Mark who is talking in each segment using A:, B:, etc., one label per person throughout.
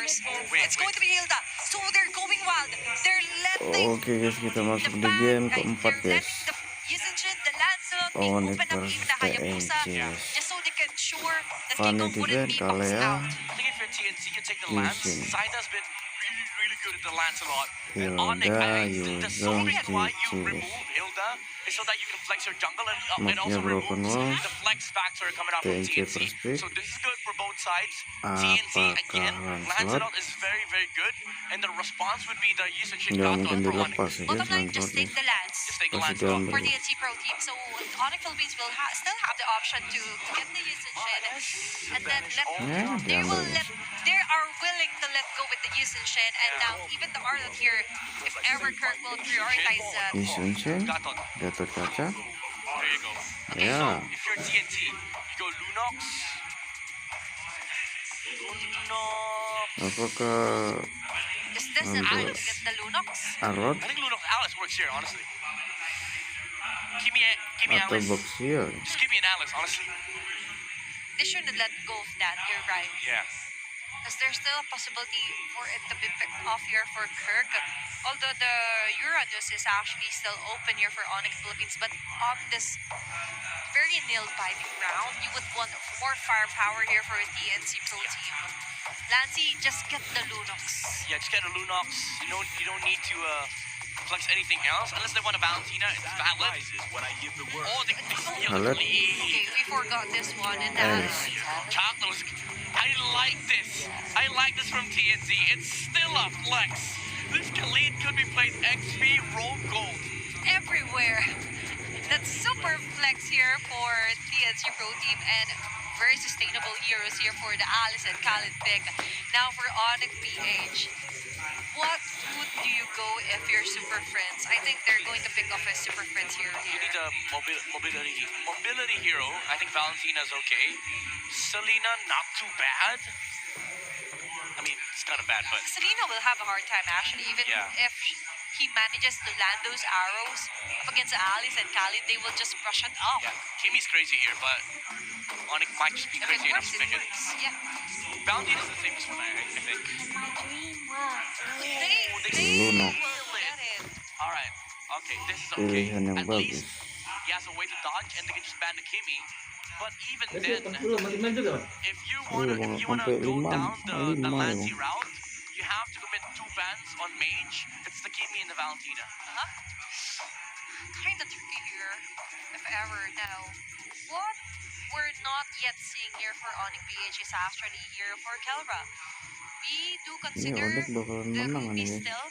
A: powers. It's going to be Hilda. So they're going wild. They're letting
B: Oke guys, kita masuk di game keempat guys.
A: the Lancelot be
B: Onic
A: open up
B: versus
A: even the Hayabusa,
B: TNC.
A: just so they can ensure that
B: Funny
A: Keiko wouldn't be
B: juga
A: boxed
B: ya.
A: out.
C: I think if you're TNC, you take the Lance.
B: Using
C: Saida's been really good at the Lancelot. And
B: Hilda,
C: Onic, the sole reason why you
B: Yuzo,
C: remove Hilda is so that you can flex your jungle and
B: Mapnya
C: also
B: broken
C: remove
B: wall.
C: the flex factor coming out from
B: TNC
C: TNC.
B: first pick.
C: So this is good for both sides. TNC again, Lancelot is very good. And the response would be the usage in
B: Nggak mungkin
C: for Onic.
B: dilepas ya guys,
A: Bottom line, just
B: Lancelot
A: take the Lance
C: Just take the
B: Pasti
C: Lancelot.
A: for
B: diambil.
A: the NC Pro team. So Onic Philippines will still have the option to get the usage in, and then they are willing to let go with the usage in, and now even the Arlot here, if ever Kirk will prioritize
B: Yushin,
C: Gatot.
B: Gatot kaca.
C: There you go. Okay,
B: Yeah.
C: so if you're TNT, you go Lunox.
B: Apakah
A: is this the time to get the Lunox?
B: Arrot
C: I think Lunox Alice works here, honestly. Give me
B: atau
C: Alice.
B: Boxier?
C: Just give me an Alice, honestly.
A: They shouldn't let go of that, you're right.
C: Yeah.
A: Because there's still a possibility for it to be picked off here for Kirk. Although the Uranus is actually still open here for Onic Philippines, but on this very nail-biting round, you would want more firepower here for a TNC Pro team. Lancy, just get the Lunox.
C: Yeah, just get a Lunox. You don't need to flex anything else unless they want a Valentina. It's valid. Oh, they steal the
B: Valid.
C: lead.
A: Okay, we forgot this one, and that
C: Chakos. I like this. I like this from TNC. It's still a flex. This Khalid could be played XP roll gold.
A: everywhere. That's super flex here for TNC Pro team, and very sustainable heroes here for the Alice and Khalid pick. Now for Onic PH. What route do you go if you're Super Friends? I think they're going to pick off a Super Friends hero
C: You
A: here.
C: need a mobility hero. I think Valentina's okay. Selena, not too bad. I mean, it's kind of bad, but
A: Selena will have a hard time actually, even
C: Yeah.
A: if he manages to land those arrows up against Alice and Khalid, they will just brush it off.
C: yeah, Kimmy's crazy here, but Onic might just be
A: If
C: crazy
A: it
C: enough
A: works,
C: to
A: it
C: pick it.
A: works. Yeah.
C: Valentina's the safest one, I think.
A: They
B: Lunox.
A: will get it.
C: All right. Okay, this is okay.
B: Pilihan yang
C: At
B: bagus.
C: least he has a way to dodge, and they can just ban the Kimmy. But even then, if you wanna
B: sampai
C: go
B: 5,
C: down the
B: 5
C: Lancy
B: ya.
C: route, you have to commit 2 bans on Mage. It's the Kimmy and the Valentina.
A: Kind of tricky here, if ever. Now, what we're not yet seeing here for Onic PH is actually here for Kelra. We do consider
B: Onic bakalan
A: there
B: menang
A: could be
B: nih, guys.
A: still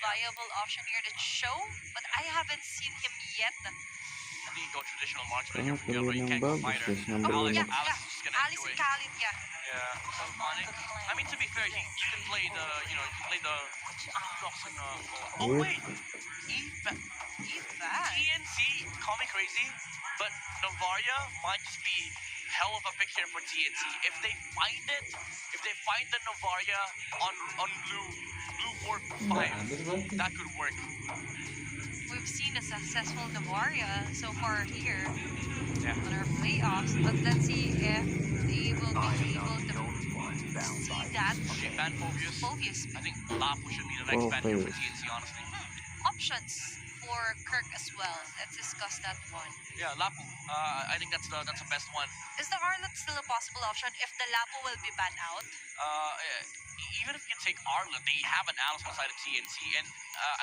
A: viable option here to show, but I haven't seen him yet.
C: I think you go traditional marksman
B: Banyak
C: here from Gilbert. You
B: pilihan yang
C: can't go
B: bagus
C: fighter.
B: guys, ngambil
A: Oh, yeah,
B: Lunox.
C: Alice
A: yeah.
C: is just gonna
A: Alice
C: enjoy.
A: and Khalid, yeah.
C: Yeah. Onic. I mean, to be fair, you can play the, you can play the Lunox and oh
B: Wait.
C: wait,
A: He's bad.
C: TNC, call me crazy, but Novaria might just be hell of a pick here for TNC. If they find the Novaria on blue 4-5, that could work.
A: We've seen a successful Navaria so far here
C: Yeah.
A: on our playoffs, but let's see if they will be able to see that
C: Okay, ban Phobius.
A: Phobius
C: I think Lapu should be the next ban here for
B: Phobius.
C: TNC, honestly.
A: options for Kirk as well. Let's discuss that one.
C: Yeah, Lapu. I think that's the best one.
A: Is the Arlot still a possible option if the Lapo will be banned out?
C: Even if you take Arla, they have an Alice outside of TNC, and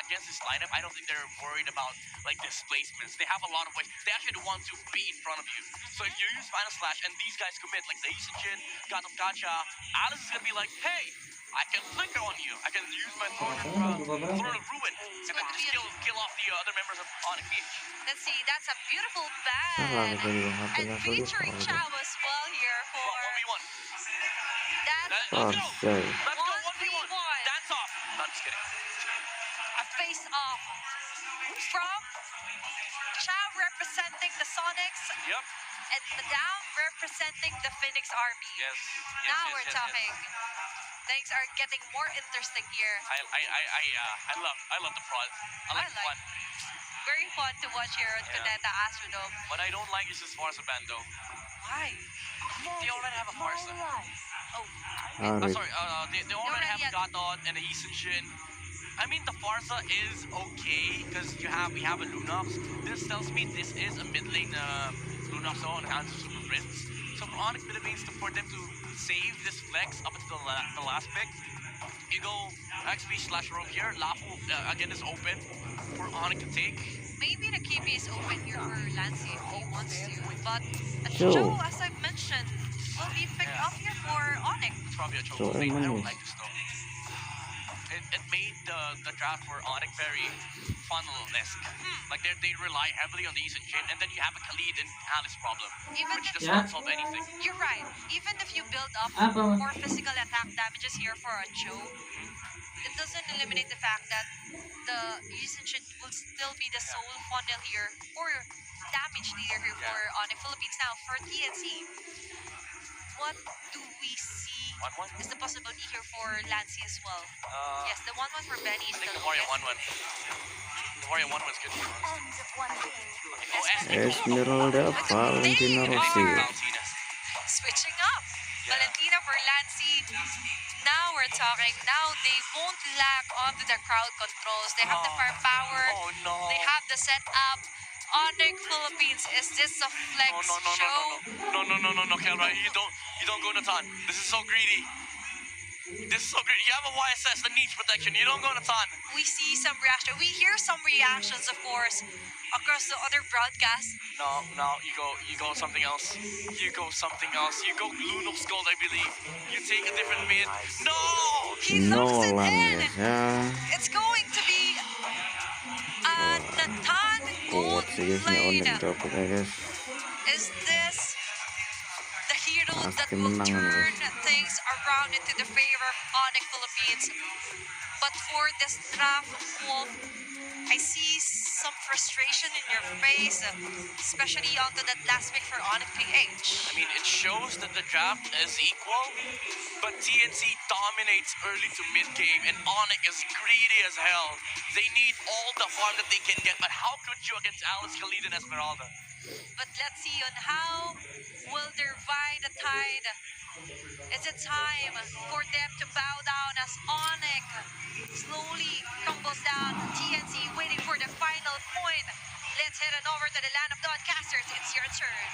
C: against this lineup, I don't think they're worried about like displacements. They have a lot of ways. They actually want to be in front of you. So if you use Final Slash and these guys commit, like the Isijin, God of Gacha, Alice is gonna be like, hey, I can flicker on you. I can use my Throne of Ruin, and then just kill off the other members of Onic PH.
A: Let's see, that's a beautiful
B: Nakakita
A: ban.
B: juga hati
A: And
B: lah
A: featuring Chao as well here for
C: Well, 1v1.
A: that
C: Let's go.
B: Parcel.
C: Let's go 1v1.
A: 1v1.
C: Dance off. No, I'm just kidding.
A: a face-off from Chao representing the Sonics
C: Yep.
A: and Madame representing the Phoenix Army.
C: Yes.
A: Now we're talking. Things are getting more interesting here.
C: I love the prod. I like the fun.
A: Very fun to watch here on
C: Yeah.
A: Cuneta Astrodome.
C: What I don't like is this Farsa band though.
A: Why?
C: They already have a Farsa.
A: Oh,
C: I'm
B: Harit.
C: sorry, they already have Gatot and the Isenshin. I mean, the Farsa is okay because we have a Lunox. This tells me this is a mid lane Lunox zone and hands of Super Prince. So for Onic Philippines, for them to save this flex up until the last pick, you go XP/roam here. Lafu again is open for Onic to take.
A: Maybe the KP is open here for Lancy if he wants to, but a
B: So-
A: Joe, as I've mentioned, will be picked up here for Onic.
C: It's probably a choke.
B: So,
C: I don't
B: Manis.
C: like this though. It made the draft for Onic very funnel-esque. Like they rely heavily on the Isenshin, and then you have a Khalid and Alice problem,
A: Even
C: which
A: if
C: does not solve anything.
A: you're right, even if you build up more physical attack damages here for a Joe, it doesn't eliminate the fact that the Isenshin will still be the sole funnel here or damage leader here for Onic Philippines. Now for TNC, what do we see
C: 1-1?
A: is the possibility here for Lancy as well? Yes, the 1-1 for Benny is
C: I think
A: the
C: the Warrior
A: lowest.
C: 1-1. The Warrior 1-1 is good. Oh,
B: Esmeralda Valentina Rossi.
C: Valentina.
A: Switching up. Valentina for Lancy. Now we're talking. Now they won't lag onto the crowd controls. They have the firepower.
C: Oh no.
A: They have the setup. Onic Philippines, is this a flex show?
C: No, Kelra, you don't go Natan. This is so greedy. This is so greedy. You have a YSS, the niche protection. You don't go Natan.
A: We see some reaction. We hear some reactions, of course, across the other broadcasts.
C: No, you go something else. You go something else. You go Lunox Gold, I believe. You take a different mid. No!
A: He
B: No
A: locks it
B: lang
A: in.
B: guys ya.
A: It's going to be Natan Gold
B: Kuat sih guys, ini
A: lane.
B: Onic copot ya guys.
A: Is this the hero that
B: Pasti
A: will
B: menang ini,
A: turn
B: guys.
A: things around into the favor of Onic Philippines? But for this draft, Wolf, I see some frustration in your face, especially onto that last pick for Onic PH.
C: I mean, it shows that the draft is equal, but TNC dominates early to mid game, and Onic is greedy as hell. They need all the farm that they can get, but how could you against Alice, Khalid, and Esmeralda?
A: But let's see on how will they ride the tide. Is it time for them to bow down as Onic slowly crumbles down? TNC waiting for the final point. Let's head on over to the land of broadcasters. It's your turn.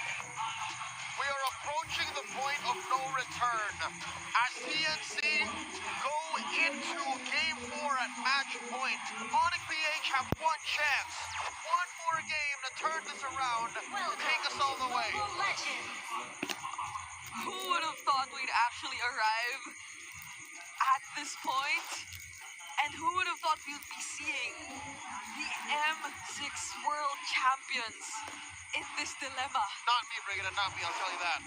D: We are approaching the point of no return as TNC go into Game 4 at match point. Onic PH have one chance, one more game to turn this around, to take us all the way.
E: Who would have thought we'd actually arrive at this point? And who would have thought we'd be seeing the M6 World Champions in this dilemma?
D: Not me, Brigada, not me, I'll tell you that.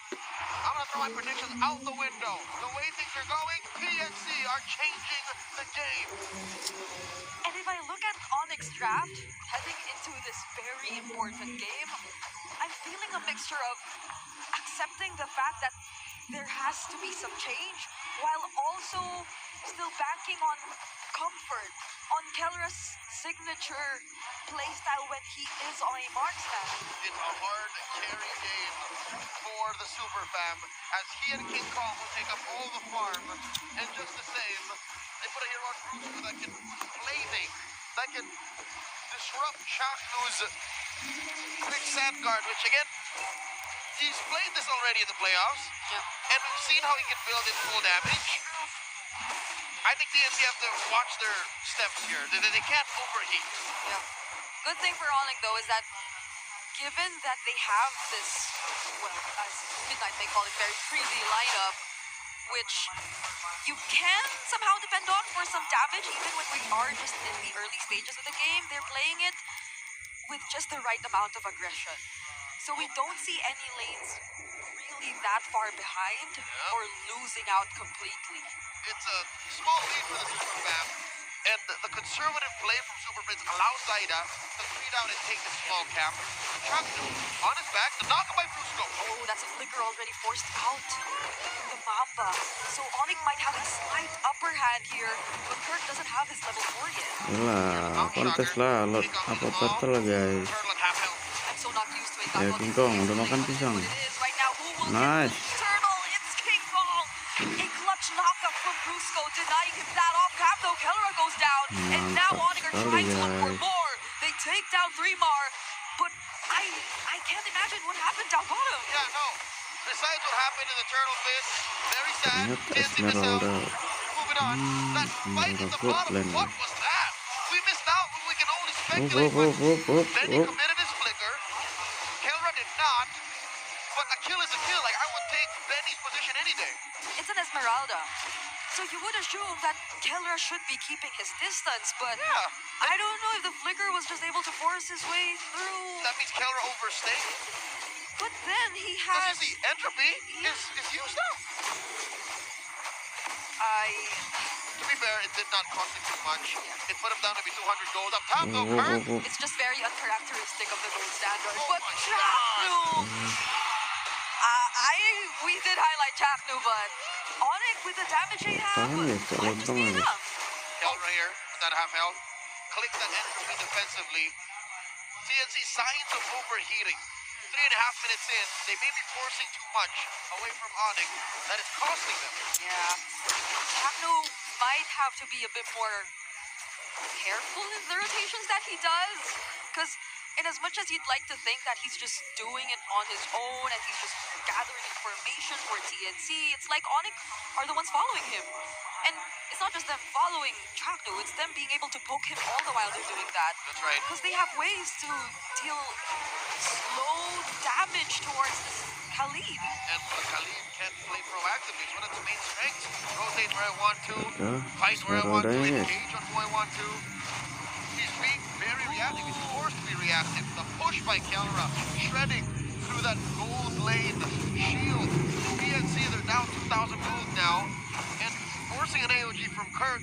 D: I'm gonna throw my predictions out the window. The way things are going, TNC are changing the game.
E: And if I look at Onyx draft heading into this very important game, I'm feeling a mixture of accepting the fact that there has to be some change while also still banking on comfort, on Kelra's signature playstyle when he is on a marksman.
D: It's a hard carry game for the Super Fam as he and King Kong will take up all the farm. And just the same, they put a hero on Bruce that can play things, that can disrupt Chaknu's quick sandguard, which again, he's played this already in the playoffs.
E: Yep.
D: And we've seen how he can build in full damage. I think TNC have to watch their steps here. They can't overheat.
E: Yeah. Good thing for Onyx though is that given that they have this, well, as Midnight may call it, very crazy lineup, which you can somehow depend on for some damage, even when we are just in the early stages of the game, they're playing it with just the right amount of aggression. So we don't see any lanes really that far behind or losing out completely.
D: It's a small lead for the Super Fam. And the conservative play from Super Prince allows Zaida to 3 down and take the small cap. Chaknu on his back, the knock by Brusco.
E: Oh, that's a flicker already forced out. The Mamba. So Onyx might have a slight upper hand here, but Kirk doesn't have his level 4 yet.
B: Yalah, kontes lah, lot apa battle guys.
D: Turtle at half health.
E: I'm so not used to it.
B: Ya King Kong udah makan pisang.
E: It is right now. Who will
B: Nice.
E: get the turtle? It's King Kong. A clutch knockup from Bruce Brusco denying him that off cap though. Kellera goes down, and now Onic are trying to look for more. They take down 3mar, but I can't imagine what happened down bottom.
D: Yeah, no. Besides what happened in the turtle pit, very sad.
B: Ingat
D: Didn't see this out.
B: Esmeralda.
D: Moving on. That fight in the
B: Good
D: bottom.
B: lane.
D: What was that? We missed out. We can only
B: Oh,
D: speculate.
B: oh, oh, oh,
D: But Benny
B: oh.
D: committed his flicker. Kellera did not. But a kill is a kill. Like, I would take Benny's position any day.
E: It's an Esmeralda. So you would assume that Kellera should be keeping his distance, but
D: Yeah.
E: I don't know if the flicker was just able to force his way through.
D: That means Kellera overstayed.
E: But then he
D: Because
E: has...
D: you see, entropy is used up. To be fair, it did not cost him too much. It put him down maybe 200 gold. Up top, though,
B: Oh,
D: Kirk.
B: oh, oh.
E: It's just very uncharacteristic of the gold standard.
D: Oh
E: But
D: my
E: Chaknu! We did highlight Chaknu, but Onic with the damage they have
B: Tahan ya,
E: might
B: colot
E: just be
B: banget.
E: enough.
D: Kellera here with that half health. Click that entropy defensively. TNC signs of overheating. 3.5 minutes in, they may be forcing too much away from Onic. That is costing them.
E: Yeah. Chaknu might have to be a bit more careful in the rotations that he does. Because in as much as you'd like to think that he's just doing it on his own and he's just gathering information for TNC, it's like Onic are the ones following him. And it's not just them following Chaknu, it's them being able to poke him all the while they're doing that.
D: That's right.
E: Because they have ways to deal slow damage towards this Khalid.
D: And Khalid can play proactively. It's one of his main strengths. Rotate where I want to,
B: Yeah,
D: fight where I want to,
B: Esmeralda, yes.
D: engage on who I want to. He's being very reactive. He's forced to be reactive. The push by Kellera, shredding through that gold lane shield. PNC, they're down 2,000 gold now. And forcing an AOG from Kirk.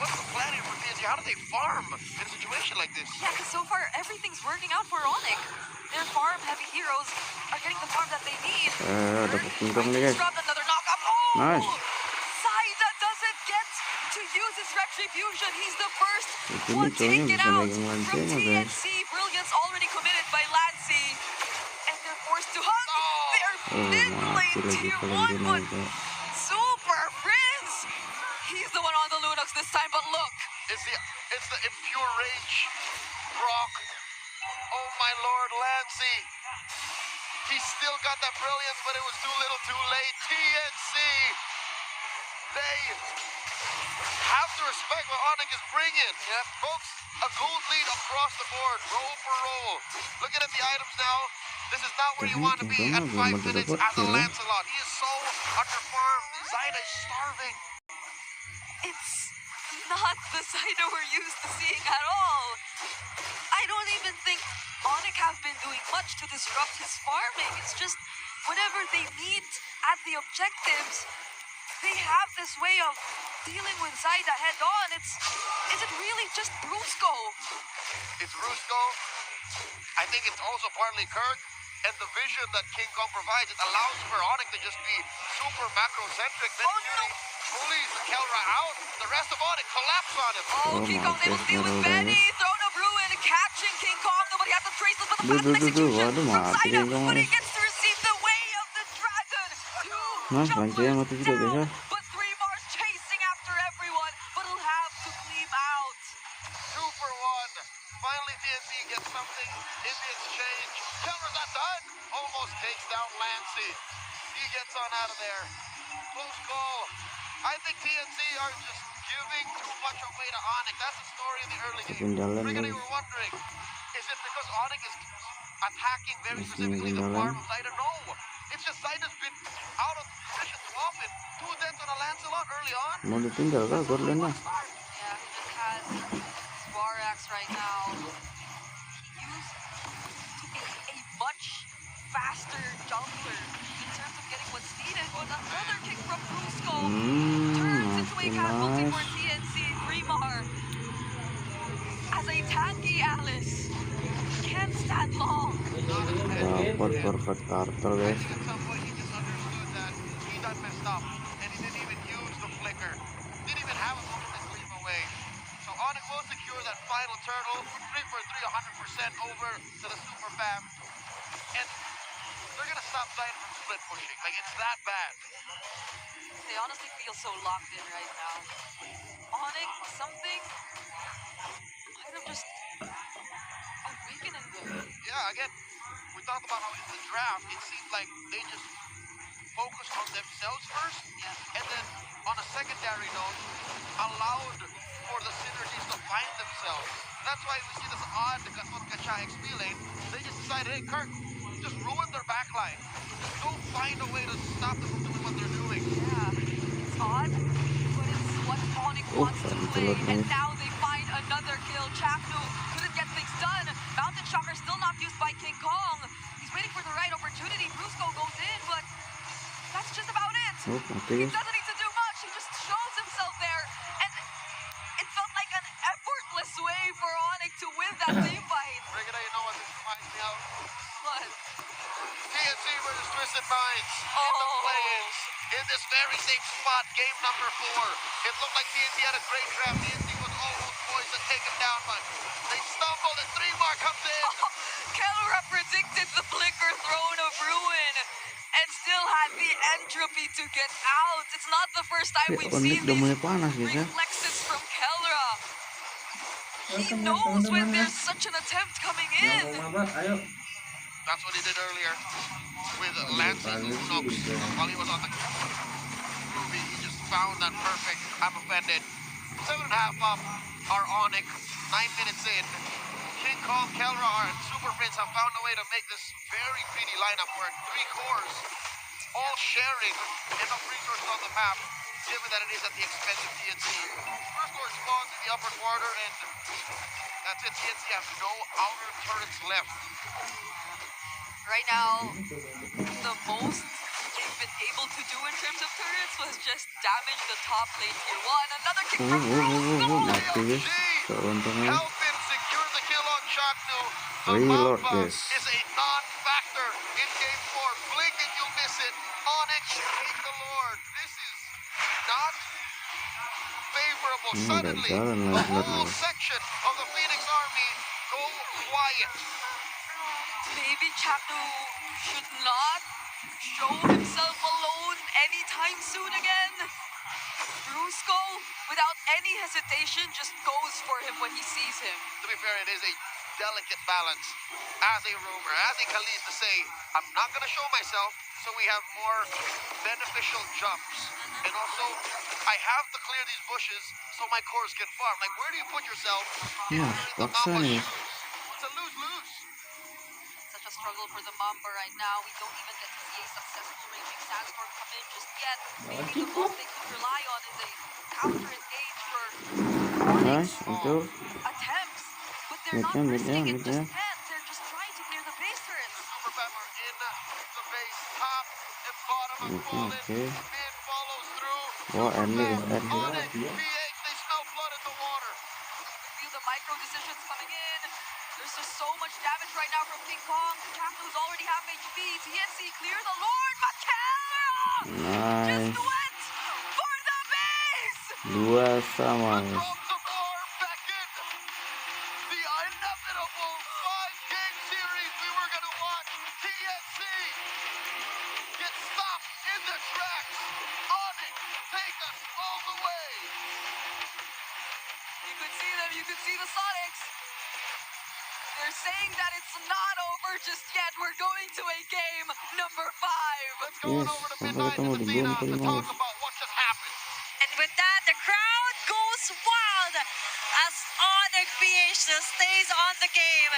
D: What's the plan here for PNC? How do they farm in a situation like this?
E: Yeah, because so far everything's working out for Onic. Their farm-heavy heroes are getting the farm that they need.
B: Dapat untung nih guys.
E: Dropped another knockup. Oh!
B: Nice.
E: Saida doesn't get to use his retribution. He's the first
B: Ini
E: one
B: cowoknya
E: taken
B: bisa
E: out
B: megang
E: from
B: lancing ya guys.
E: TNC. Brilliance already committed by Lancy. And they're forced to hug. They're mid
B: mati
E: lane
B: lagi
E: tier
B: kalian
E: 1, but
B: guys.
E: Super Frizz. He's the one on the Lunox this time, but look.
D: It's the impure rage. Brock. Oh my lord, Lancy. He still got that brilliance, but it was too little too late. TNC. They have to respect what Onic is bringing.
E: Yep.
D: Folks, a gold lead across the board, roll for roll. Looking at the items now. This is not where you want to be at 5 minutes as a Lancelot. He is so underfarmed. Zyda is starving.
E: It's not the Saida we're used to seeing at all. I don't even think Onic have been doing much to disrupt his farming. It's just whenever they meet at the objectives, they have this way of dealing with Zyda head on. Is it really just Brusco?
D: It's Rusco. I think it's also partly Kirk. And the vision that King Kong provides, it allows for Onic to just be super macro-centric. Then bullies the Kellera out. The rest of Onic collapse on him.
E: Oh, King Kong able to deal with Benny. Throne of Ruin, catching King Kong. Nobody has the traceless, but the fast execution from Zyda. But he gets to receive the way of the dragon.
B: Nice, lancing mati juga guys ya.
E: But 3mar's chasing after everyone, but he'll have to clean out.
D: 2 for 1. Finally, TNC gets something in the exchange. Kellera's not done. Almost takes down Lancy. He gets on out of there. Close call. I think TNC are just giving too much away to Onic. That's the story in the early game.
B: Ketinggalan
D: Brigadier,
B: guys.
D: we're wondering, is it because Onic is attacking very
B: Masih
D: specifically the
B: ketinggalan.
D: farm of Zyda? No. It's just Zyda's been out of position too often. 2 deaths on a Lancelot early on.
B: Mau ditinggal kah god lane-nya?
E: Yeah, he just has Varax right now. He used to be a much faster jumper in terms of getting what's needed, but another kick from Brusco turns into a casualty for TNC. 3mar as a tanky Alice can't stand long.
B: Dapat perfect turtle guys.
D: At some point, he just understood that he done messed up, and he didn't even use the flicker. Didn't even have a moment to clean away. So Onic will secure that final turtle. 3 for 3, 100% over to the super fam. And they're gonna stop Zyda from split pushing. Like, it's that bad.
E: they honestly feel so locked in right now. Onic, something might have just awakened in them.
D: Yeah, again, we talked about how in the draft it seemed like they just focused on themselves first,
E: Yeah.
D: and then on a secondary note, allowed for the synergies to find themselves. That's why we see this odd what Kachai explained. They just decided, hey, Kirk, just ruin their backline. Go find a way to stop them from doing what they're doing.
E: Yeah, it's odd, but it's what Onic wants to
B: Tadi
E: play.
B: telur
E: And
B: nih.
E: now they find another kill. Chaknu couldn't get things done. Mountain Shocker still not used by King Kong. He's waiting for the right opportunity. Brusco goes in, but that's just about it.
B: Oh, mati
E: He
B: guys.
E: doesn't need to do much. He just shows himself there. And it felt like an effortless way for Onic to win that team fight.
D: Brigada, you know what this reminds me of?
E: But
D: TNC versus Twisted Minds in the play-ins. In this very same spot, game number 4. It looked like TNC had a great draft. TNC was almost poised to take him down, but they stumbled and 3-mark comes in.
E: Kelra predicted the Flicker Throne of Ruin and still had the entropy to get out. It's not the first time we've
B: Onic
E: seen
B: udah
E: these
B: mulai panas guys ya.
E: reflexes from Kelra. He knows when there's such an attempt coming in.
D: That's what he did earlier with langsung Unox while he was on the Ruby. He just found that perfect. I'm offended. 7.5 up are Onic. 9 minutes in. King Kong, Kelra, and Super Prince have found a way to make this very greedy lineup work. 3 cores, all sharing enough resources on the map, given that it is at the expense of TNC. First core spawns in the upper quarter, and that's it. TNC have no outer turrets left.
E: Right now, the most they've been able to do in terms of turrets was just damage the top lane tier 1. Another kick from Brusco!
B: Mati guys. Keuntungan.
D: Helping secure the kill on Chaknu. The
B: Reload,
D: Mamba
B: guys.
D: is a non-factor in game 4. Blink and you'll miss it. Onic, take the Lord. This is not favorable. Suddenly,
B: jalan
D: the
B: lagi,
D: whole
B: guys.
D: section of the Phoenix Army go quiet.
E: Maybe Chaknu should not show himself alone anytime soon again. Brusco, without any hesitation, just goes for him when he sees him.
D: To be fair, it is a delicate balance. As a rumor, as a Khalid to say, I'm not going to show myself, so we have more beneficial jumps. And also, I have to clear these bushes so my cores can farm. Like, where do you put yourself if
B: Nah,
D: you're in the
B: paksa
D: Mamba
B: nih.
D: shoes? It's a lose-lose.
E: Such a struggle for the Mamba right now. We don't even get to see a successful Raging Sandstorm come in just yet. Maybe the most they could rely on is a counter-engage for
B: Nice, itu.
E: attempts. But they're not
B: Mid-nya,
E: risking it
B: mid-nya.
E: just yet. They're just trying to clear the base turrets.
D: The Super Fam are in the base. Top and bottom have
B: Mid-nya,
D: fallen.
B: oke.
D: Mid follows through.
B: Wah,
D: Super
B: early,
D: Fam,
B: early.
D: Onic, PH, they smell blood in the water.
E: You can feel the micro decisions coming in. There's just so much damage right now from King Kong. Chaknu's already half HP. TNC clear the Lord, but Kelra just
B: Nice.
E: went for the base.
B: 2 sama guys.
D: Across the bar, back in. The inevitable 5-game series we were going to watch. TNC get stopped in the tracks. Onic, take us all the way.
E: You could see them. You could see the Sonics. They're saying that it's not over just yet. We're going to a game number 5.
D: Let's go on
B: Yes,
D: over to
B: sampai
D: Midnight
B: ketemu
D: and
B: di
D: Athena
B: game
D: to
B: kelima
D: talk
B: guys.
D: about what just happened.
A: And with that, the crowd goes wild as Onic PH stays on the game.